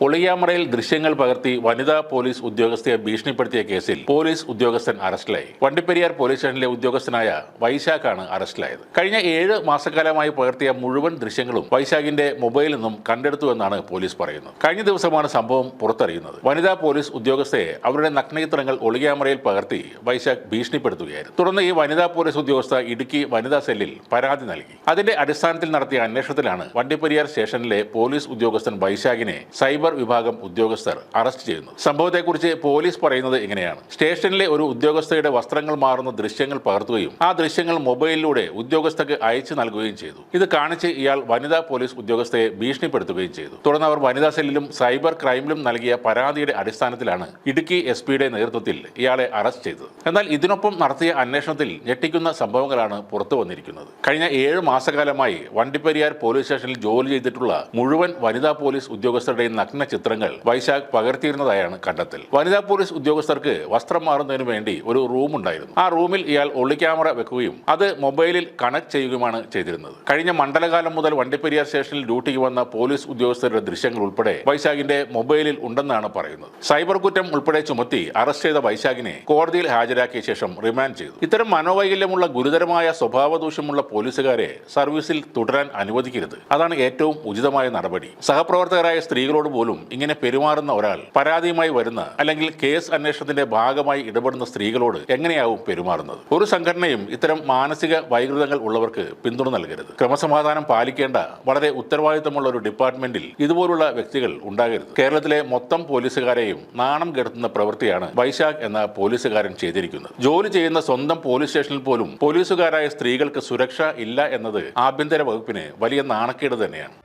ഒളിയാമറയിൽ ദൃശ്യങ്ങൾ പകർത്തി വനിതാ പോലീസ് ഉദ്യോഗസ്ഥയെ ഭീഷണിപ്പെടുത്തിയ കേസിൽ പോലീസ് ഉദ്യോഗസ്ഥൻ അറസ്റ്റിലായി. വണ്ടിപ്പെരിയാർ പോലീസ് സ്റ്റേഷനിലെ ഉദ്യോഗസ്ഥനായ വൈശാഖാണ് അറസ്റ്റിലായത്. കഴിഞ്ഞ 7 മാസക്കാലമായി പകർത്തിയ മുഴുവൻ ദൃശ്യങ്ങളും വൈശാഖിന്റെ മൊബൈലിൽ നിന്നും കണ്ടെടുത്തുവെന്നാണ് പോലീസ് പറയുന്നത്. കഴിഞ്ഞ ദിവസമാണ് സംഭവം പുറത്തറിയുന്നത്. വനിതാ പോലീസ് ഉദ്യോഗസ്ഥയെ അവരുടെ നഗ്നചിത്രങ്ങൾ ഒളിയാമറയിൽ പകർത്തി വൈശാഖ് ഭീഷണിപ്പെടുത്തുകയായിരുന്നു. തുടർന്ന് ഈ വനിതാ പോലീസ് ഉദ്യോഗസ്ഥ ഇടുക്കി വനിതാ സെല്ലിൽ പരാതി നൽകി. അതിന്റെ അടിസ്ഥാനത്തിൽ നടത്തിയ അന്വേഷണത്തിലാണ് വണ്ടിപ്പെരിയാർ സ്റ്റേഷനിലെ പോലീസ് ഉദ്യോഗസ്ഥൻ വൈശാഖിനെ സൈബർ വിഭാഗം ഉദ്യോഗസ്ഥർ അറസ്റ്റ് ചെയ്യുന്നു. സംഭവത്തെക്കുറിച്ച് പോലീസ് പറയുന്നത് ഇങ്ങനെയാണ്. സ്റ്റേഷനിലെ ഒരു ഉദ്യോഗസ്ഥയുടെ വസ്ത്രങ്ങൾ മാറുന്ന ദൃശ്യങ്ങൾ പകർത്തുകയും ആ ദൃശ്യങ്ങൾ മൊബൈലിലൂടെ ഉദ്യോഗസ്ഥർക്ക് അയച്ചു നൽകുകയും ചെയ്തു. ഇത് കാണിച്ച് ഇയാൾ വനിതാ പോലീസ് ഉദ്യോഗസ്ഥയെ ഭീഷണിപ്പെടുത്തുകയും ചെയ്തു. തുടർന്ന് അവർ വനിതാ സെല്ലിലും സൈബർ ക്രൈമിലും നൽകിയ പരാതിയുടെ അടിസ്ഥാനത്തിലാണ് ഇടുക്കി SP-യുടെ നേതൃത്വത്തിൽ ഇയാളെ അറസ്റ്റ് ചെയ്തത്. എന്നാൽ ഇതിനൊപ്പം നടത്തിയ അന്വേഷണത്തിൽ ഞെട്ടിക്കുന്ന സംഭവങ്ങളാണ് പുറത്തു വന്നിരിക്കുന്നത്. കഴിഞ്ഞ 7 മാസക്കാലമായി വണ്ടിപ്പെരിയാർ പോലീസ് സ്റ്റേഷനിൽ ജോലി ചെയ്തിട്ടുള്ള മുഴുവൻ വനിതാ പോലീസ് ഉദ്യോഗസ്ഥരുടെയും നഗ്ന ചിത്രങ്ങൾ വൈശാഖ് പകർത്തിയിരുന്നതായാണ് കണ്ടെത്തൽ. വനിതാ പോലീസ് ഉദ്യോഗസ്ഥർക്ക് വസ്ത്രം മാറുന്നതിന് വേണ്ടി ഒരു റൂം ഉണ്ടായിരുന്നു. ആ റൂമിൽ ഇയാൾ ഒളിക്യാമറ വെക്കുകയും അത് മൊബൈലിൽ കണക്ട് ചെയ്യുകയുമാണ് ചെയ്തിരുന്നത്. കഴിഞ്ഞ മണ്ഡലകാലം മുതൽ വണ്ടിപ്പെരിയാർ സ്റ്റേഷനിൽ ഡ്യൂട്ടിക്ക് വന്ന പോലീസ് ഉദ്യോഗസ്ഥരുടെ ദൃശ്യങ്ങൾ ഉൾപ്പെടെ വൈശാഖിന്റെ മൊബൈലിൽ ഉണ്ടെന്നാണ് പറയുന്നത്. സൈബർ കുറ്റം ഉൾപ്പെടെ ചുമത്തി അറസ്റ്റ് ചെയ്ത വൈശാഖിനെ കോടതിയിൽ ഹാജരാക്കിയ ശേഷം റിമാൻഡ് ചെയ്തു. ഇത്തരം മനോവൈകല്യമുള്ള ഗുരുതരമായ സ്വഭാവദൂഷ്യമുള്ള പോലീസുകാരെ സർവീസിൽ തുടരാൻ അനുവദിക്കരുത്. അതാണ് ഏറ്റവും ഉചിതമായ നടപടി. സഹപ്രവർത്തകരായ സ്ത്രീകളോട് പോലും ഇങ്ങനെ പെരുമാറുന്ന ഒരാൾ പരാതിയുമായി വരുന്ന അല്ലെങ്കിൽ കേസ് അന്വേഷണത്തിന്റെ ഭാഗമായി ഇടപെടുന്ന സ്ത്രീകളോട് എങ്ങനെയാവും പെരുമാറുന്നത്? ഒരു സംഘടനയും ഇത്തരം മാനസിക വൈകൃതങ്ങൾ ഉള്ളവർക്ക് പിന്തുണ നൽകരുത്. ക്രമസമാധാനം പാലിക്കേണ്ട വളരെ ഉത്തരവാദിത്തമുള്ള ഒരു ഡിപ്പാർട്ട്മെന്റിൽ ഇതുപോലുള്ള വ്യക്തികൾ ഉണ്ടാകരുത്. കേരളത്തിലെ മൊത്തം പോലീസുകാരെയും നാണം കെടുത്തുന്ന പ്രവൃത്തിയാണ് വൈശാഖ് എന്ന പോലീസുകാരൻ ചെയ്തിരിക്കുന്നത്. ജോലി ചെയ്യുന്ന സ്വന്തം പോലീസ് സ്റ്റേഷനിൽ പോലും പോലീസുകാരായ സ്ത്രീകൾക്ക് സുരക്ഷ ഇല്ല എന്നത് ആഭ്യന്തര വകുപ്പിന് വലിയ നാണക്കേട് തന്നെയാണ്.